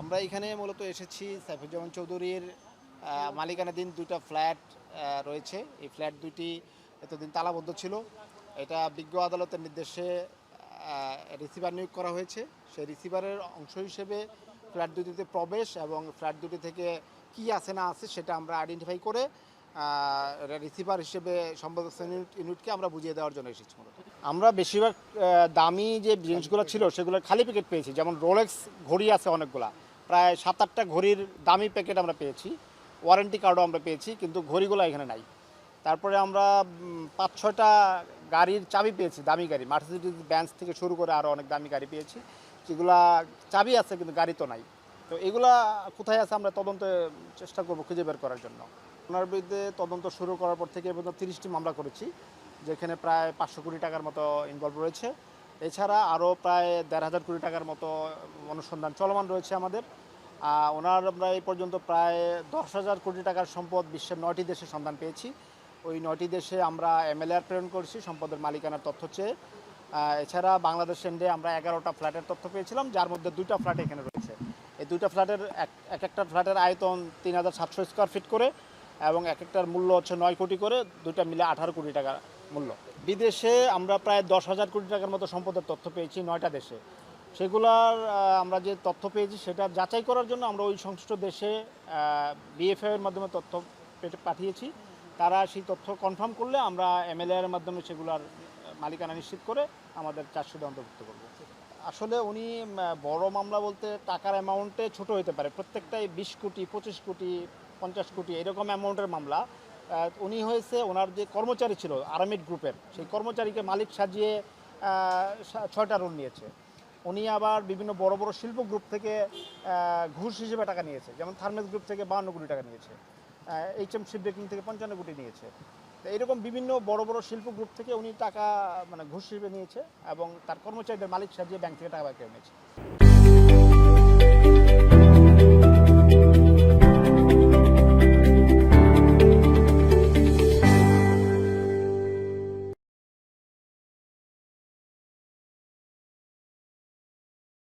আমরা এখানে মূলত এসেছি সাইফুজ্জামান চৌধুরীর মালিকানাধীন দুইটা ফ্ল্যাট রয়েছে। এই ফ্ল্যাট দুইটি এতদিন তালাবদ্ধ ছিল। এটা বিজ্ঞ আদালতের নির্দেশে রিসিভার নিয়োগ করা হয়েছে। সেই রিসিভারের অংশ হিসেবে ফ্ল্যাট দুটিতে প্রবেশ এবং ফ্ল্যাট দুটি থেকে কী আছে না আছে সেটা আমরা আইডেন্টিফাই করে রিসিভার হিসেবে সম্পাদক ইউনিটকে আমরা বুঝিয়ে দেওয়ার জন্য এসেছি। মূলত আমরা বেশিরভাগ দামি যে জিনিসগুলো ছিল সেগুলোর খালি প্যাকেট পেয়েছি। যেমন রোলেক্স ঘড়ি আছে অনেকগুলা, প্রায় 7-8টা ঘড়ির দামি প্যাকেট আমরা পেয়েছি। ওয়ারেন্টি কার্ডও আমরা পেয়েছি, কিন্তু ঘড়িগুলো এখানে নাই। তারপরে আমরা 5-6টা গাড়ির চাবি পেয়েছি, দামি গাড়ি, মার্সিডিজ বেঞ্জ থেকে শুরু করে আরও অনেক দামি গাড়ি পেয়েছি, যেগুলা চাবি আছে কিন্তু গাড়ি তো নাই। তো এগুলা কোথায় আছে আমরা তদন্তে চেষ্টা করব খুঁজে বের করার জন্য। ওনার বিরুদ্ধে তদন্ত শুরু করার পর থেকে এ পর্যন্ত 30টি মামলা করেছি, যেখানে প্রায় 500 কোটি টাকার মতো ইনভলভ রয়েছে। এছাড়া আরও প্রায় 1,500 কোটি টাকার মতো অনুসন্ধান চলমান রয়েছে আমাদের। ওনার আমরা এই পর্যন্ত প্রায় 10,000 কোটি টাকার সম্পদ বিশ্বের 9টি দেশে সন্ধান পেয়েছি। ওই 9টি দেশে আমরা এমএলআর প্রেরণ করেছি সম্পদের মালিকানার তথ্য চেয়ে। এছাড়া বাংলাদেশ এন্ডে আমরা 11টা ফ্ল্যাটের তথ্য পেয়েছিলাম, যার মধ্যে 2টা ফ্ল্যাট এখানে রয়েছে। এই 2টা ফ্ল্যাটের এক একটা ফ্ল্যাটের আয়তন 3,700 স্কোয়ার ফিট করে এবং এক একটার মূল্য হচ্ছে 9 কোটি করে, 2টা মিলে 18 কোটি টাকা মূল্য। বিদেশে আমরা প্রায় 10,000 কোটি টাকার মতো সম্পদের তথ্য পেয়েছি 9টা দেশে। সেগুলার আমরা যে তথ্য পেয়েছি সেটা যাচাই করার জন্য আমরা ওই সংশ্লিষ্ট দেশে বিএফআই এর মাধ্যমে তথ্য পাঠিয়েছি। তারা সেই তথ্য কনফার্ম করলে আমরা এমএলএ এর মাধ্যমে সেগুলার মালিকানা নিশ্চিত করে আমাদের চার্জশিটে অন্তর্ভুক্ত করব। আসলে উনি বড় মামলা বলতে টাকার অ্যামাউন্টে ছোট হতে পারে, প্রত্যেকটাই 20 কোটি, 25 কোটি, 50 কোটি এরকম অ্যামাউন্টের মামলা। উনি হয়েছে ওনার যে কর্মচারী ছিল আরামিড গ্রুপের, সেই কর্মচারীকে মালিক সাজিয়ে 6টা রোল নিয়েছে। উনি আবার বিভিন্ন বড় বড় শিল্প গ্রুপ থেকে ঘুষ হিসেবে টাকা নিয়েছে, যেমন থার্মেস গ্রুপ থেকে 52 কোটি টাকা নিয়েছে, এইচএম শিপব্রেকিং থেকে 55 কোটি নিয়েছে। তো এইরকম বিভিন্ন বড় বড় শিল্প গ্রুপ থেকে উনি টাকা ঘুষ হিসেবে নিয়েছে এবং তার কর্মচারীদের মালিক সাজিয়ে ব্যাংক থেকে টাকা কেউ নিয়েছে।